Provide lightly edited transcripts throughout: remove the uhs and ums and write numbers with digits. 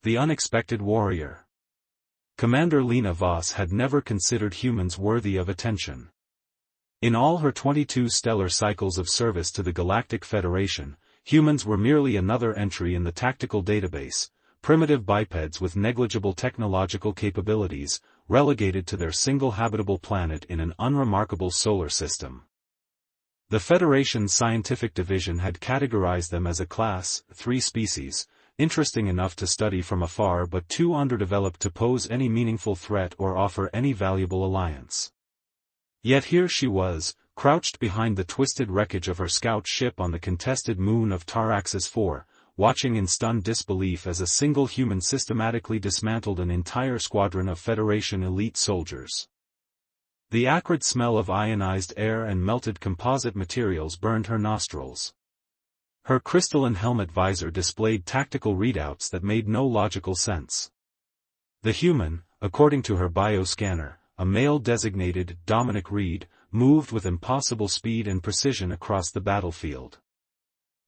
The unexpected warrior. Commander Lena Voss had never considered humans worthy of attention. In all her 22 stellar cycles of service to the Galactic Federation, humans were merely another entry in the tactical database, primitive bipeds with negligible technological capabilities, relegated to their single habitable planet in an unremarkable solar system. The Federation's scientific division had categorized them as a class, 3 species, interesting enough to study from afar but too underdeveloped to pose any meaningful threat or offer any valuable alliance. Yet here she was, crouched behind the twisted wreckage of her scout ship on the contested moon of Taraxis 4, watching in stunned disbelief as a single human systematically dismantled an entire squadron of Federation elite soldiers. The acrid smell of ionized air and melted composite materials burned her nostrils. Her crystalline helmet visor displayed tactical readouts that made no logical sense. The human, according to her bioscanner, a male designated Dominic Reed, moved with impossible speed and precision across the battlefield.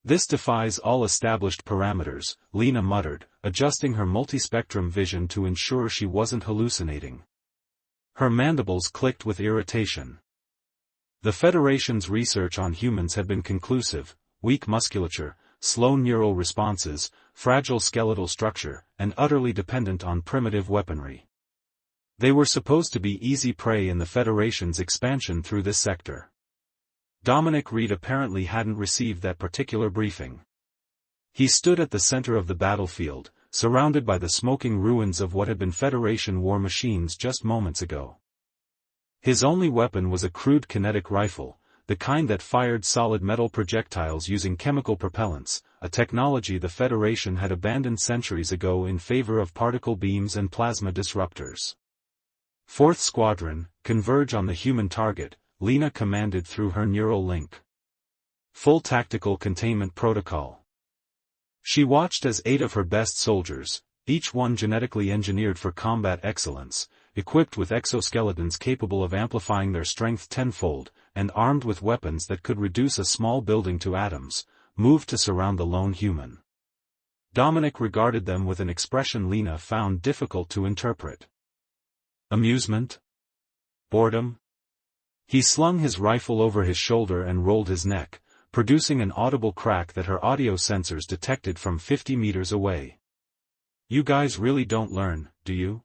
"This defies all established parameters," Lena muttered, adjusting her multispectrum vision to ensure she wasn't hallucinating. Her mandibles clicked with irritation. The Federation's research on humans had been conclusive: weak musculature, slow neural responses, fragile skeletal structure, and utterly dependent on primitive weaponry. They were supposed to be easy prey in the Federation's expansion through this sector. Dominic Reed apparently hadn't received that particular briefing. He stood at the center of the battlefield, surrounded by the smoking ruins of what had been Federation war machines just moments ago. His only weapon was a crude kinetic rifle, the kind that fired solid metal projectiles using chemical propellants, a technology the Federation had abandoned centuries ago in favor of particle beams and plasma disruptors. "4th Squadron, converge on the human target," Lena commanded through her neural link. "Full tactical containment protocol." She watched as 8 of her best soldiers, each one genetically engineered for combat excellence, equipped with exoskeletons capable of amplifying their strength tenfold, and armed with weapons that could reduce a small building to atoms, moved to surround the lone human. Dominic regarded them with an expression Lena found difficult to interpret. Amusement? Boredom? He slung his rifle over his shoulder and rolled his neck, producing an audible crack that her audio sensors detected from 50 meters away. "You guys really don't learn, do you?"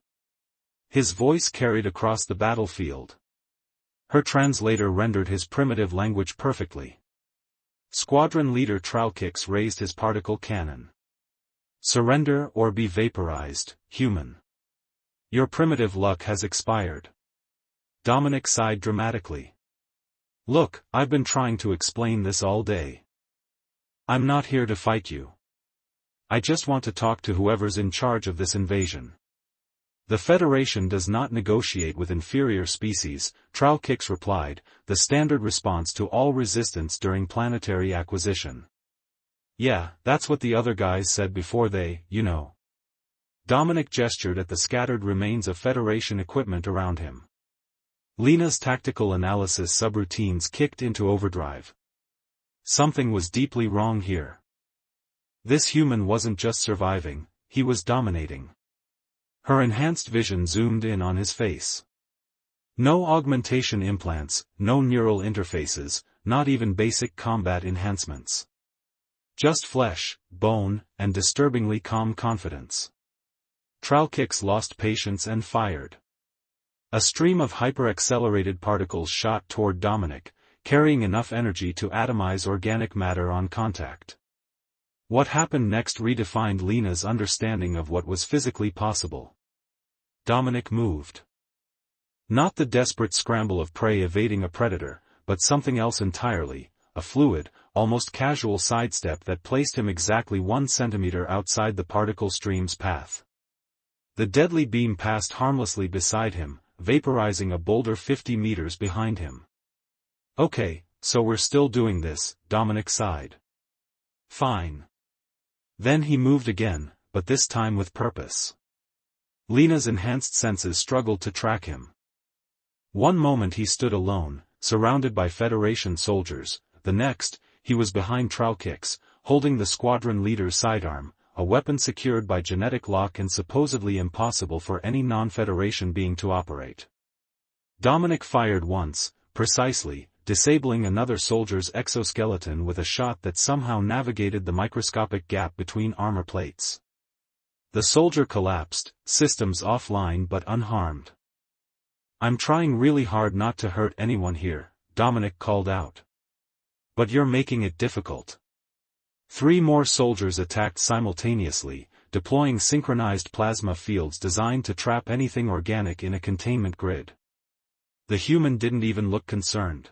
His voice carried across the battlefield. Her translator rendered his primitive language perfectly. Squadron leader Tralkix raised his particle cannon. "Surrender or be vaporized, human. Your primitive luck has expired." Dominic sighed dramatically. "Look, I've been trying to explain this all day. I'm not here to fight you. I just want to talk to whoever's in charge of this invasion." "The Federation does not negotiate with inferior species," Tralkix replied, the standard response to all resistance during planetary acquisition. "Yeah, that's what the other guys said before they, you know." Dominic gestured at the scattered remains of Federation equipment around him. Lena's tactical analysis subroutines kicked into overdrive. Something was deeply wrong here. This human wasn't just surviving, he was dominating. Her enhanced vision zoomed in on his face. No augmentation implants, no neural interfaces, not even basic combat enhancements. Just flesh, bone, and disturbingly calm confidence. Tralkix lost patience and fired. A stream of hyper-accelerated particles shot toward Dominic, carrying enough energy to atomize organic matter on contact. What happened next redefined Lena's understanding of what was physically possible. Dominic moved. Not the desperate scramble of prey evading a predator, but something else entirely, a fluid, almost casual sidestep that placed him exactly 1 centimeter outside the particle stream's path. The deadly beam passed harmlessly beside him, vaporizing a boulder 50 meters behind him. "Okay, so we're still doing this," Dominic sighed. "Fine." Then he moved again, but this time with purpose. Lena's enhanced senses struggled to track him. One moment he stood alone, surrounded by Federation soldiers, the next, he was behind Tralkix, holding the squadron leader's sidearm, a weapon secured by genetic lock and supposedly impossible for any non-Federation being to operate. Dominic fired once, precisely, disabling another soldier's exoskeleton with a shot that somehow navigated the microscopic gap between armor plates. The soldier collapsed, systems offline but unharmed. "I'm trying really hard not to hurt anyone here," Dominic called out. "But you're making it difficult." 3 more soldiers attacked simultaneously, deploying synchronized plasma fields designed to trap anything organic in a containment grid. The human didn't even look concerned.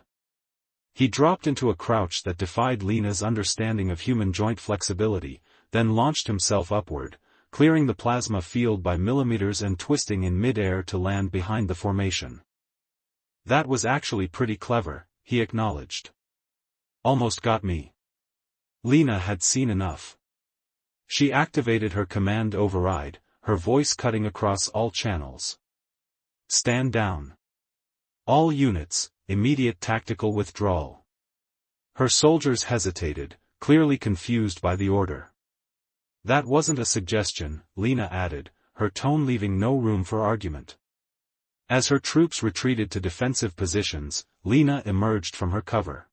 He dropped into a crouch that defied Lena's understanding of human joint flexibility, then launched himself upward, clearing the plasma field by millimeters and twisting in mid-air to land behind the formation. "That was actually pretty clever," he acknowledged. "Almost got me." Lena had seen enough. She activated her command override, her voice cutting across all channels. "Stand down. All units, immediate tactical withdrawal." Her soldiers hesitated, clearly confused by the order. "That wasn't a suggestion," Lena added, her tone leaving no room for argument. As her troops retreated to defensive positions, Lena emerged from her cover.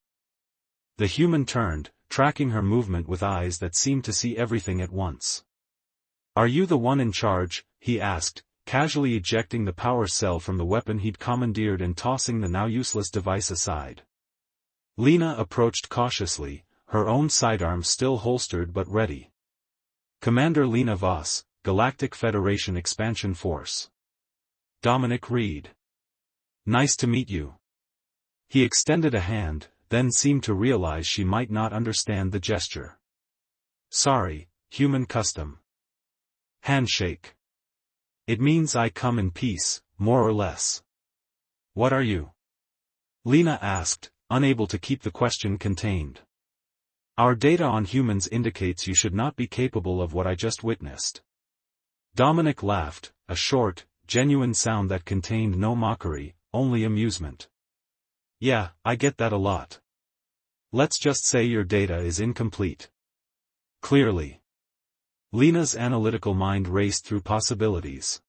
The human turned, tracking her movement with eyes that seemed to see everything at once. "Are you the one in charge?" he asked, casually ejecting the power cell from the weapon he'd commandeered and tossing the now useless device aside. Lena approached cautiously, her own sidearm still holstered but ready. "Commander Lena Voss, Galactic Federation Expansion Force." "Dominic Reed. Nice to meet you." He extended a hand, then seemed to realize she might not understand the gesture. "Sorry, human custom." "Handshake. It means I come in peace, more or less." "What are you?" Lena asked, unable to keep the question contained. "Our data on humans indicates you should not be capable of what I just witnessed." Dominic laughed, a short, genuine sound that contained no mockery, only amusement. "Yeah, I get that a lot. Let's just say your data is incomplete." "Clearly." Lena's analytical mind raced through possibilities.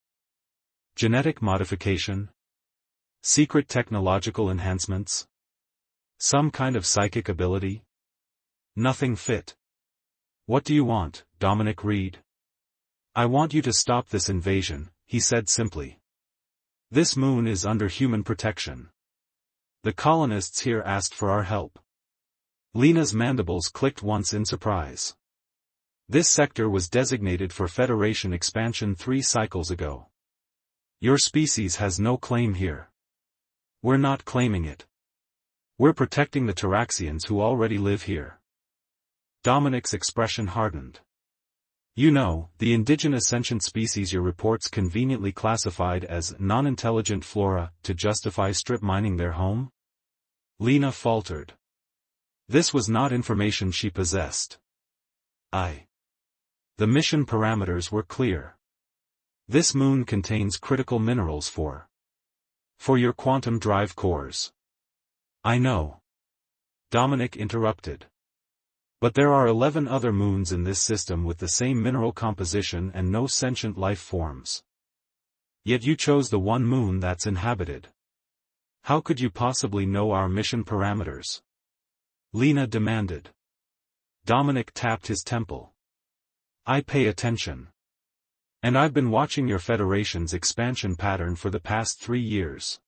Genetic modification? Secret technological enhancements? Some kind of psychic ability? Nothing fit. "What do you want, Dominic Reed?" "I want you to stop this invasion," he said simply. "This moon is under human protection. The colonists here asked for our help." Lena's mandibles clicked once in surprise. "This sector was designated for Federation expansion 3 cycles ago. Your species has no claim here." "We're not claiming it. We're protecting the Taraxians who already live here." Dominic's expression hardened. "You know, the indigenous sentient species your reports conveniently classified as non-intelligent flora to justify strip mining their home?" Lena faltered. This was not information she possessed. The mission parameters were clear. "This moon contains critical minerals for your quantum drive cores." "I know." Dominic interrupted. "But there are 11 other moons in this system with the same mineral composition and no sentient life forms. Yet you chose the one moon that's inhabited. How could you possibly know our mission parameters?" Lena demanded. Dominic tapped his temple. "I pay attention. And I've been watching your Federation's expansion pattern for the past 3 years.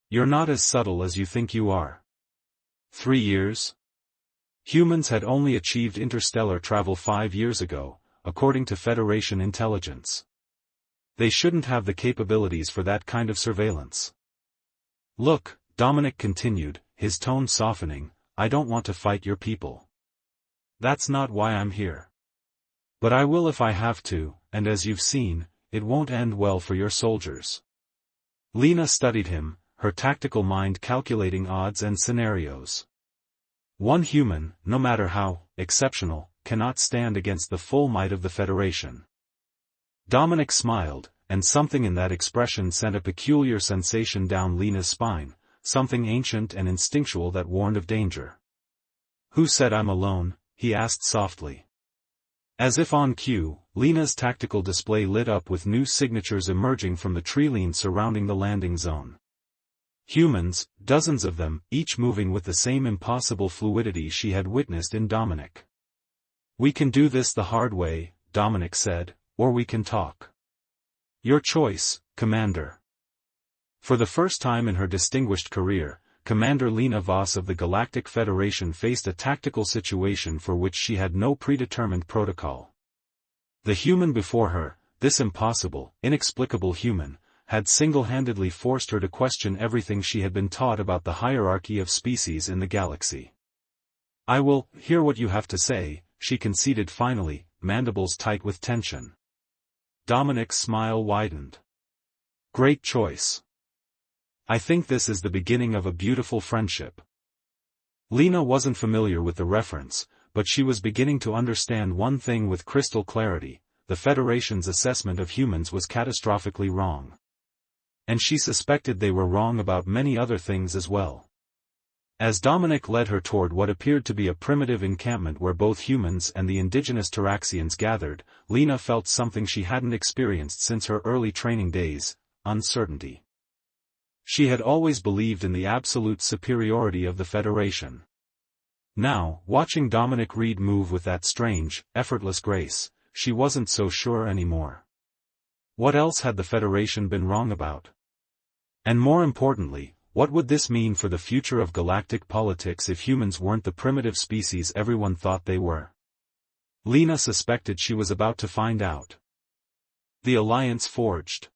You're not as subtle as you think you are." 3 years? Humans had only achieved interstellar travel 5 years ago, according to Federation intelligence. They shouldn't have the capabilities for that kind of surveillance. "Look," Dominic continued, his tone softening, "I don't want to fight your people. That's not why I'm here. But I will if I have to, and as you've seen, it won't end well for your soldiers." Lena studied him, her tactical mind calculating odds and scenarios. One human, no matter how exceptional, cannot stand against the full might of the Federation. Dominic smiled, and something in that expression sent a peculiar sensation down Lena's spine, something ancient and instinctual that warned of danger. "Who said I'm alone?" he asked softly. As if on cue, Lena's tactical display lit up with new signatures emerging from the treeline surrounding the landing zone. Humans, dozens of them, each moving with the same impossible fluidity she had witnessed in Dominic. "We can do this the hard way," Dominic said, "or we can talk. Your choice, Commander." For the first time in her distinguished career, Commander Lena Voss of the Galactic Federation faced a tactical situation for which she had no predetermined protocol. The human before her, this impossible, inexplicable human, had single-handedly forced her to question everything she had been taught about the hierarchy of species in the galaxy. "I will hear what you have to say," she conceded finally, mandibles tight with tension. Dominic's smile widened. "Great choice. I think this is the beginning of a beautiful friendship." Lena wasn't familiar with the reference, but she was beginning to understand one thing with crystal clarity: the Federation's assessment of humans was catastrophically wrong. And she suspected they were wrong about many other things as well. As Dominic led her toward what appeared to be a primitive encampment where both humans and the indigenous Taraxians gathered, Lena felt something she hadn't experienced since her early training days: uncertainty. She had always believed in the absolute superiority of the Federation. Now, watching Dominic Reed move with that strange, effortless grace, she wasn't so sure anymore. What else had the Federation been wrong about? And more importantly, what would this mean for the future of galactic politics if humans weren't the primitive species everyone thought they were? Lena suspected she was about to find out. The alliance forged.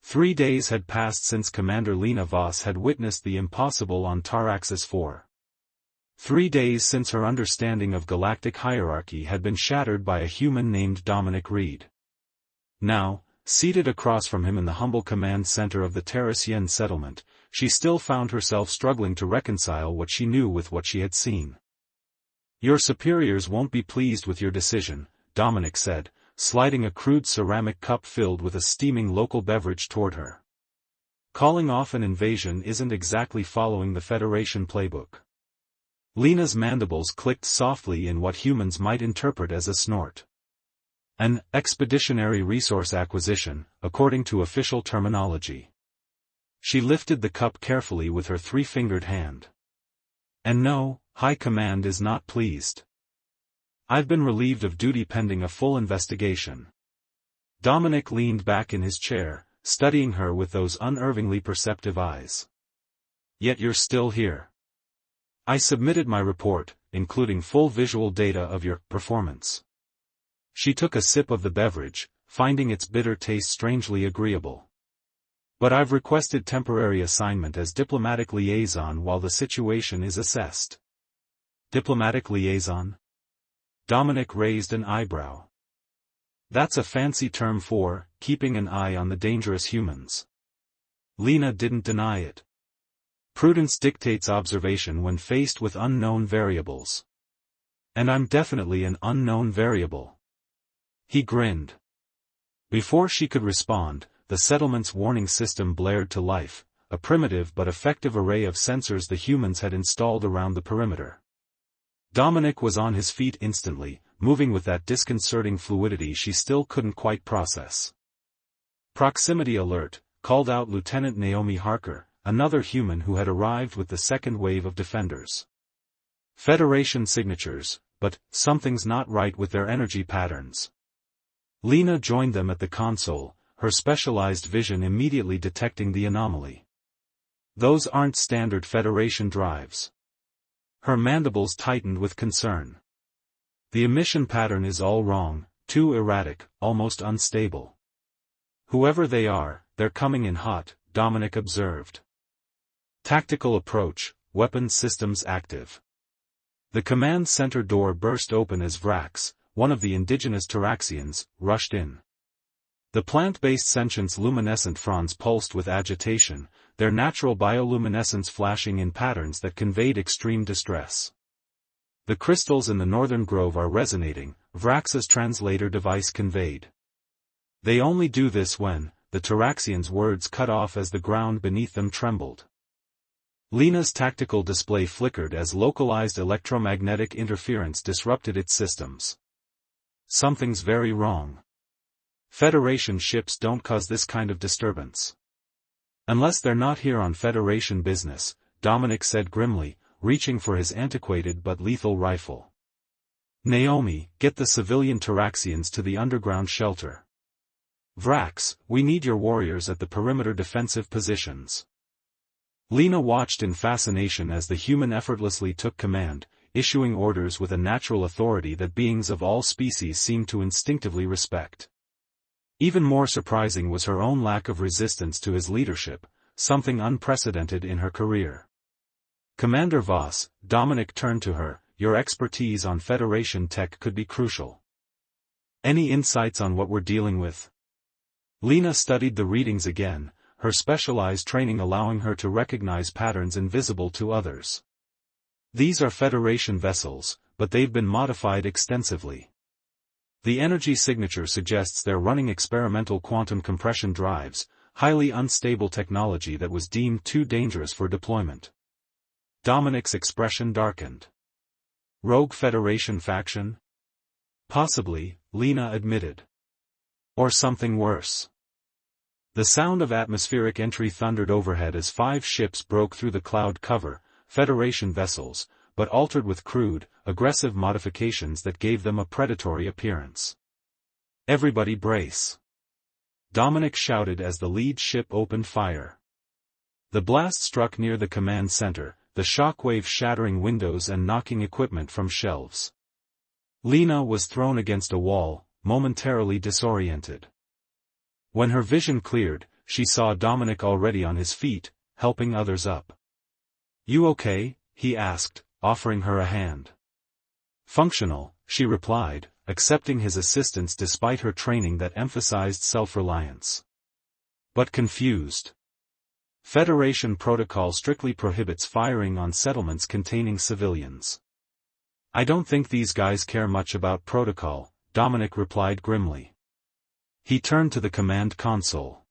3 days had passed since Commander Lena Voss had witnessed the impossible on Taraxis 4. 3 days since her understanding of galactic hierarchy had been shattered by a human named Dominic Reed. Now, seated across from him in the humble command center of the Terrasian settlement, she still found herself struggling to reconcile what she knew with what she had seen. "Your superiors won't be pleased with your decision," Dominic said, sliding a crude ceramic cup filled with a steaming local beverage toward her. "Calling off an invasion isn't exactly following the Federation playbook." Lena's mandibles clicked softly in what humans might interpret as a snort. "An expeditionary resource acquisition, according to official terminology." She lifted the cup carefully with her 3-fingered hand. "And no, High Command is not pleased. I've been relieved of duty pending a full investigation." Dominic leaned back in his chair, studying her with those unervingly perceptive eyes. "Yet you're still here." "I submitted my report, including full visual data of your performance." She took a sip of the beverage, finding its bitter taste strangely agreeable. "But I've requested temporary assignment as diplomatic liaison while the situation is assessed." "Diplomatic liaison?" Dominic raised an eyebrow. "That's a fancy term for keeping an eye on the dangerous humans." Lena didn't deny it. "Prudence dictates observation when faced with unknown variables. And I'm definitely an unknown variable." He grinned. Before she could respond, the settlement's warning system blared to life, a primitive but effective array of sensors the humans had installed around the perimeter. Dominic was on his feet instantly, moving with that disconcerting fluidity she still couldn't quite process. "Proximity alert," called out Lieutenant Naomi Harker, another human who had arrived with the second wave of defenders. "Federation signatures, but something's not right with their energy patterns." Lena joined them at the console, her specialized vision immediately detecting the anomaly. "Those aren't standard Federation drives." Her mandibles tightened with concern. "The emission pattern is all wrong, too erratic, almost unstable." "Whoever they are, they're coming in hot," Dominic observed. Tactical approach, weapons systems active. The command center door burst open as Vrax, one of the indigenous Taraxians, rushed in. The plant-based sentient's luminescent fronds pulsed with agitation, their natural bioluminescence flashing in patterns that conveyed extreme distress. "The crystals in the northern grove are resonating," Vrax's translator device conveyed. "They only do this when," the Taraxian's words cut off as the ground beneath them trembled. Lena's tactical display flickered as localized electromagnetic interference disrupted its systems. Something's very wrong. Federation ships don't cause this kind of disturbance. Unless they're not here on Federation business, Dominic said grimly, reaching for his antiquated but lethal rifle. Naomi, get the civilian Taraxians to the underground shelter. Vrax, we need your warriors at the perimeter defensive positions. Lena watched in fascination as the human effortlessly took command, issuing orders with a natural authority that beings of all species seemed to instinctively respect. Even more surprising was her own lack of resistance to his leadership, something unprecedented in her career. Commander Voss, Dominic turned to her, your expertise on Federation tech could be crucial. Any insights on what we're dealing with? Lena studied the readings again, her specialized training allowing her to recognize patterns invisible to others. These are Federation vessels, but they've been modified extensively. The energy signature suggests they're running experimental quantum compression drives, highly unstable technology that was deemed too dangerous for deployment. Dominic's expression darkened. Rogue Federation faction? Possibly, Lena admitted. Or something worse. The sound of atmospheric entry thundered overhead as 5 ships broke through the cloud cover, Federation vessels, but altered with crude, aggressive modifications that gave them a predatory appearance. Everybody brace. Dominic shouted as the lead ship opened fire. The blast struck near the command center, the shockwave shattering windows and knocking equipment from shelves. Lena was thrown against a wall, momentarily disoriented. When her vision cleared, she saw Dominic already on his feet, helping others up. You okay? He asked, offering her a hand. Functional, she replied, accepting his assistance despite her training that emphasized self-reliance. But confused. Federation protocol strictly prohibits firing on settlements containing civilians. I don't think these guys care much about protocol, Dominic replied grimly. He turned to the command console.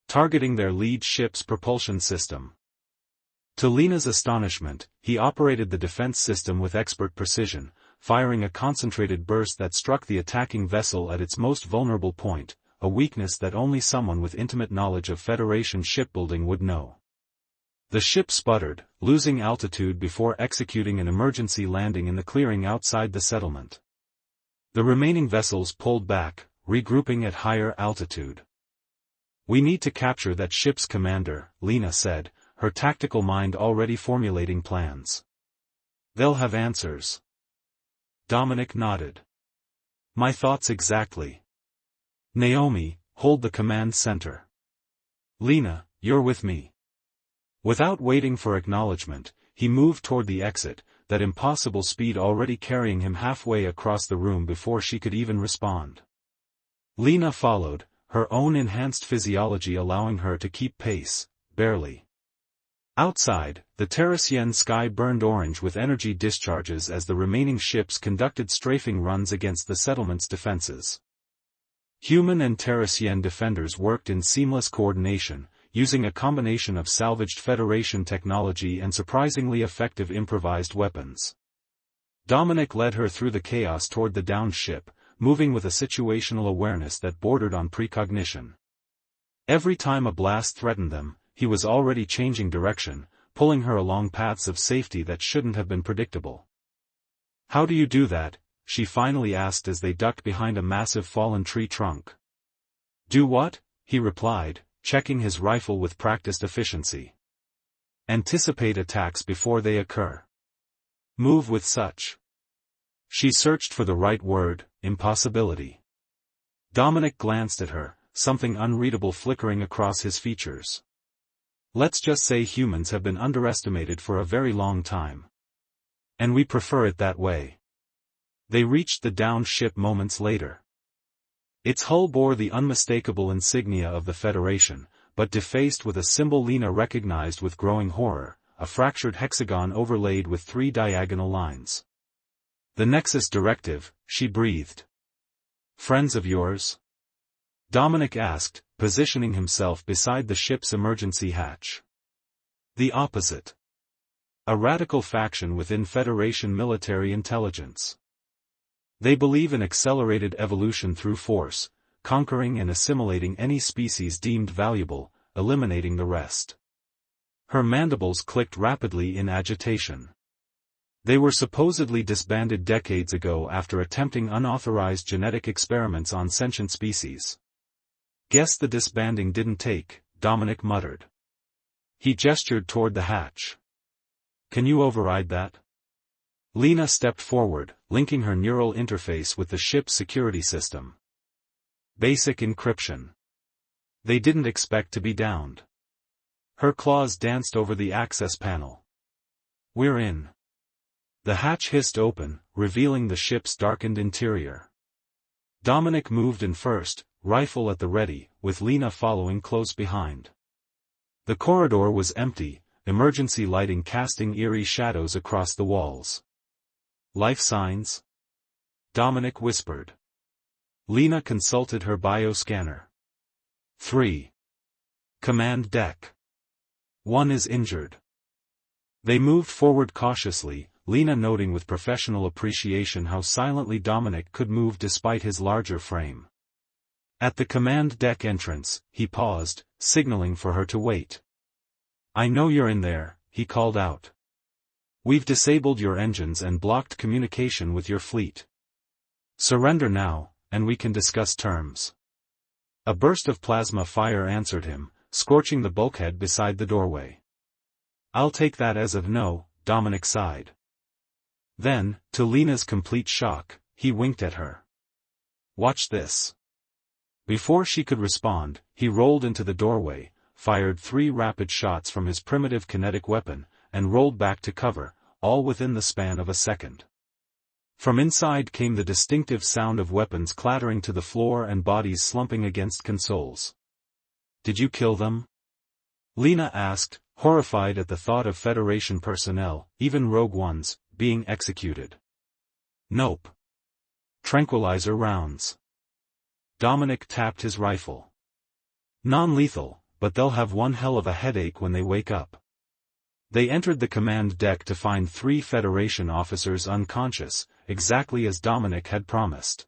Targeting their lead ship's propulsion system. To Lena's astonishment, he operated the defense system with expert precision, firing a concentrated burst that struck the attacking vessel at its most vulnerable point, a weakness that only someone with intimate knowledge of Federation shipbuilding would know. The ship sputtered, losing altitude before executing an emergency landing in the clearing outside the settlement. The remaining vessels pulled back, regrouping at higher altitude. We need to capture that ship's commander, Lena said, her tactical mind already formulating plans. They'll have answers. Dominic nodded. My thoughts exactly. Naomi, hold the command center. Lena, you're with me. Without waiting for acknowledgement, he moved toward the exit, that impossible speed already carrying him halfway across the room before she could even respond. Lena followed, her own enhanced physiology allowing her to keep pace, barely. Outside, the Terrasian sky burned orange with energy discharges as the remaining ships conducted strafing runs against the settlement's defenses. Human and Terrasian defenders worked in seamless coordination, using a combination of salvaged Federation technology and surprisingly effective improvised weapons. Dominic led her through the chaos toward the downed ship, moving with a situational awareness that bordered on precognition. Every time a blast threatened them, he was already changing direction, pulling her along paths of safety that shouldn't have been predictable. How do you do that? She finally asked as they ducked behind a massive fallen tree trunk. Do what? He replied, checking his rifle with practiced efficiency. Anticipate attacks before they occur. Move with such. She searched for the right word, impossibility. Dominic glanced at her, something unreadable flickering across his features. Let's just say humans have been underestimated for a very long time. And we prefer it that way. They reached the downed ship moments later. Its hull bore the unmistakable insignia of the Federation, but defaced with a symbol Lena recognized with growing horror, a fractured hexagon overlaid with 3 diagonal lines. The Nexus Directive, she breathed. Friends of yours? Dominic asked, positioning himself beside the ship's emergency hatch. The opposite. A radical faction within Federation military intelligence. They believe in accelerated evolution through force, conquering and assimilating any species deemed valuable, eliminating the rest. Her mandibles clicked rapidly in agitation. They were supposedly disbanded decades ago after attempting unauthorized genetic experiments on sentient species. Guess the disbanding didn't take, Dominic muttered. He gestured toward the hatch. Can you override that? Lena stepped forward, linking her neural interface with the ship's security system. Basic encryption. They didn't expect to be downed. Her claws danced over the access panel. We're in. The hatch hissed open, revealing the ship's darkened interior. Dominic moved in first, rifle at the ready, with Lena following close behind. The corridor was empty, emergency lighting casting eerie shadows across the walls. Life signs? Dominic whispered. Lena consulted her bioscanner. 3. Command deck. 1 is injured. They moved forward cautiously, Lena noting with professional appreciation how silently Dominic could move despite his larger frame. At the command deck entrance, he paused, signaling for her to wait. I know you're in there, he called out. We've disabled your engines and blocked communication with your fleet. Surrender now, and we can discuss terms. A burst of plasma fire answered him, scorching the bulkhead beside the doorway. I'll take that as of no, Dominic sighed. Then, to Lena's complete shock, he winked at her. Watch this. Before she could respond, he rolled into the doorway, fired 3 rapid shots from his primitive kinetic weapon, and rolled back to cover, all within the span of a second. From inside came the distinctive sound of weapons clattering to the floor and bodies slumping against consoles. Did you kill them? Lena asked, horrified at the thought of Federation personnel, even rogue ones, being executed. Nope. Tranquilizer rounds. Dominic tapped his rifle. Non-lethal, but they'll have one hell of a headache when they wake up. They entered the command deck to find 3 Federation officers unconscious, exactly as Dominic had promised.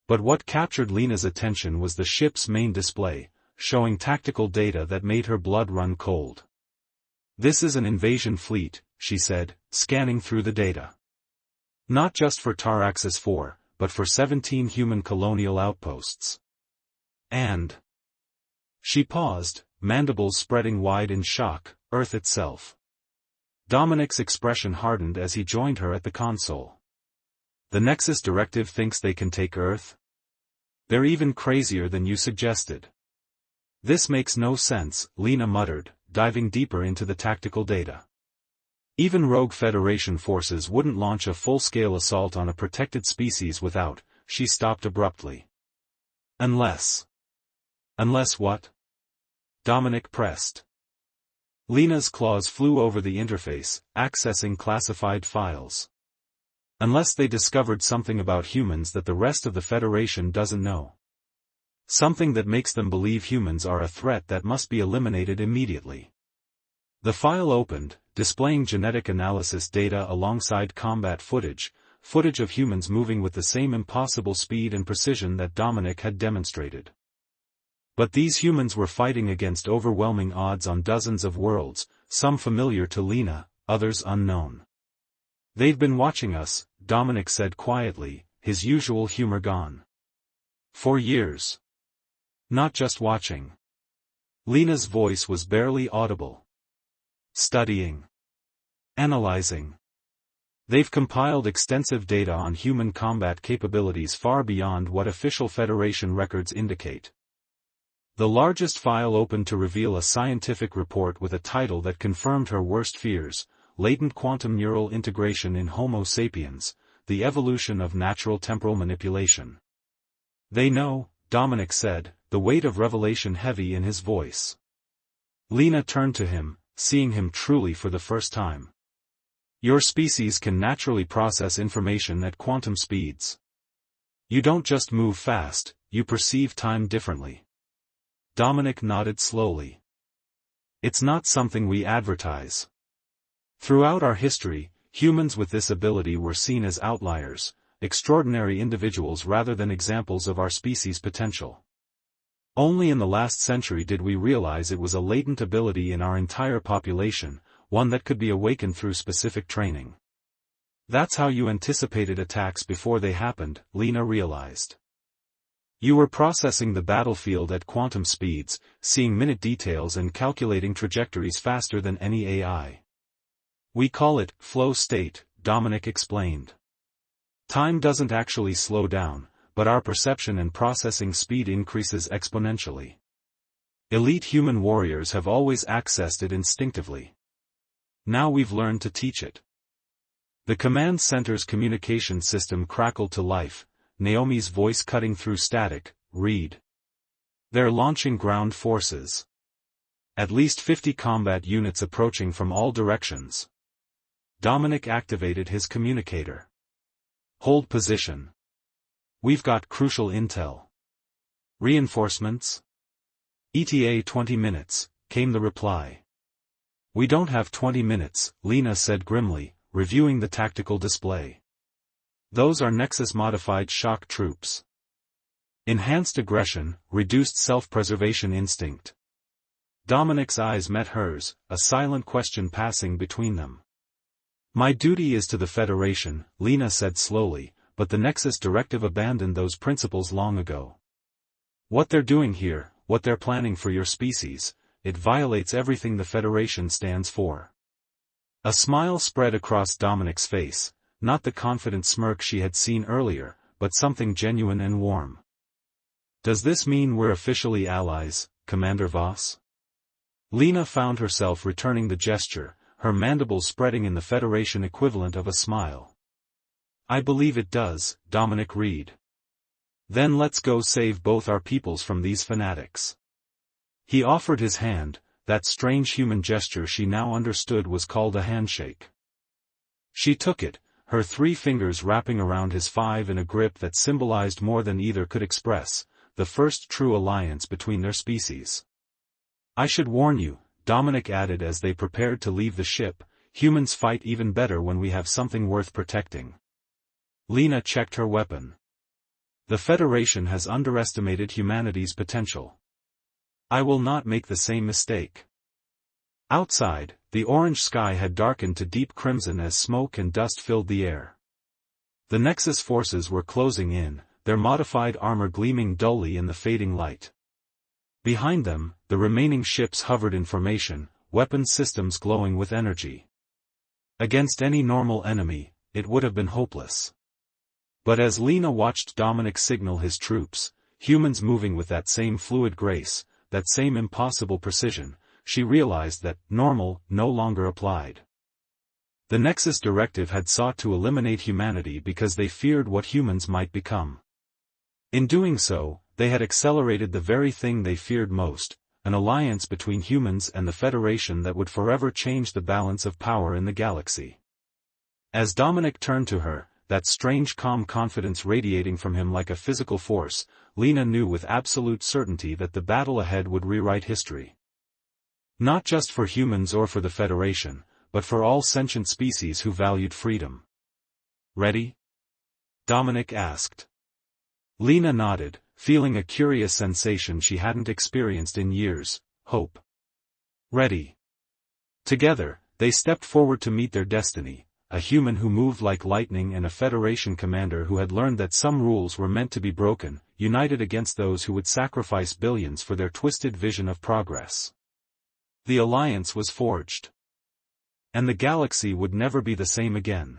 But what captured Lena's attention was the ship's main display, showing tactical data that made her blood run cold. This is an invasion fleet, she said, scanning through the data. Not just for Taraxis 4, but for 17 human colonial outposts. And... She paused, mandibles spreading wide in shock, Earth itself. Dominic's expression hardened as he joined her at the console. The Nexus Directive thinks they can take Earth? They're even crazier than you suggested. This makes no sense, Lena muttered, diving deeper into the tactical data. Even rogue Federation forces wouldn't launch a full-scale assault on a protected species without, she stopped abruptly. Unless what? Dominic pressed. Lena's claws flew over the interface, accessing classified files. Unless they discovered something about humans that the rest of the Federation doesn't know. Something that makes them believe humans are a threat that must be eliminated immediately. The file opened, displaying genetic analysis data alongside combat footage of humans moving with the same impossible speed and precision that Dominic had demonstrated. But these humans were fighting against overwhelming odds on dozens of worlds, some familiar to Lena, others unknown. They've been watching us, Dominic said quietly, his usual humor gone. For years. Not just watching. Lena's voice was barely audible. Studying. Analyzing. They've compiled extensive data on human combat capabilities far beyond what official Federation records indicate. The largest file opened to reveal a scientific report with a title that confirmed her worst fears, Latent Quantum Neural Integration in Homo sapiens, the Evolution of Natural Temporal Manipulation. They know, Dominic said, the weight of revelation heavy in his voice. Lena turned to him, seeing him truly for the first time. Your species can naturally process information at quantum speeds. You don't just move fast, you perceive time differently. Dominic nodded slowly. It's not something we advertise. Throughout our history, humans with this ability were seen as outliers, extraordinary individuals rather than examples of our species' potential. Only in the last century did we realize it was a latent ability in our entire population, one that could be awakened through specific training. That's how you anticipated attacks before they happened, Lena realized. You were processing the battlefield at quantum speeds, seeing minute details and calculating trajectories faster than any AI. We call it flow state, Dominic explained. Time doesn't actually slow down, but our perception and processing speed increases exponentially. Elite human warriors have always accessed it instinctively. Now we've learned to teach it. The command center's communication system crackled to life, Naomi's voice cutting through static. Read. They're launching ground forces. At least 50 combat units approaching from all directions. Dominic activated his communicator. Hold position. We've got crucial intel. Reinforcements? ETA 20 minutes, came the reply. We don't have 20 minutes, Lena said grimly, reviewing the tactical display. Those are Nexus-modified shock troops. Enhanced aggression, reduced self-preservation instinct. Dominic's eyes met hers, a silent question passing between them. My duty is to the Federation, Lena said slowly, but the Nexus Directive abandoned those principles long ago. What they're doing here, what they're planning for your species, it violates everything the Federation stands for. A smile spread across Dominic's face, not the confident smirk she had seen earlier, but something genuine and warm. Does this mean we're officially allies, Commander Voss? Lena found herself returning the gesture, her mandibles spreading in the Federation equivalent of a smile. I believe it does, Dominic read. Then let's go save both our peoples from these fanatics. He offered his hand, that strange human gesture she now understood was called a handshake. She took it, her 3 fingers wrapping around his 5 in a grip that symbolized more than either could express, the first true alliance between their species. I should warn you, Dominic added as they prepared to leave the ship, humans fight even better when we have something worth protecting. Lena checked her weapon. The Federation has underestimated humanity's potential. I will not make the same mistake. Outside, the orange sky had darkened to deep crimson as smoke and dust filled the air. The Nexus forces were closing in, their modified armor gleaming dully in the fading light. Behind them, the remaining ships hovered in formation, weapon systems glowing with energy. Against any normal enemy, it would have been hopeless. But as Lena watched Dominic signal his troops, humans moving with that same fluid grace, that same impossible precision, she realized that normal no longer applied. The Nexus Directive had sought to eliminate humanity because they feared what humans might become. In doing so, they had accelerated the very thing they feared most, an alliance between humans and the Federation that would forever change the balance of power in the galaxy. As Dominic turned to her, that strange calm confidence radiating from him like a physical force, Lena knew with absolute certainty that the battle ahead would rewrite history. Not just for humans or for the Federation, but for all sentient species who valued freedom. Ready? Dominic asked. Lena nodded, feeling a curious sensation she hadn't experienced in years, hope. Ready. Together, they stepped forward to meet their destiny, a human who moved like lightning and a Federation commander who had learned that some rules were meant to be broken, united against those who would sacrifice billions for their twisted vision of progress. The alliance was forged. And the galaxy would never be the same again.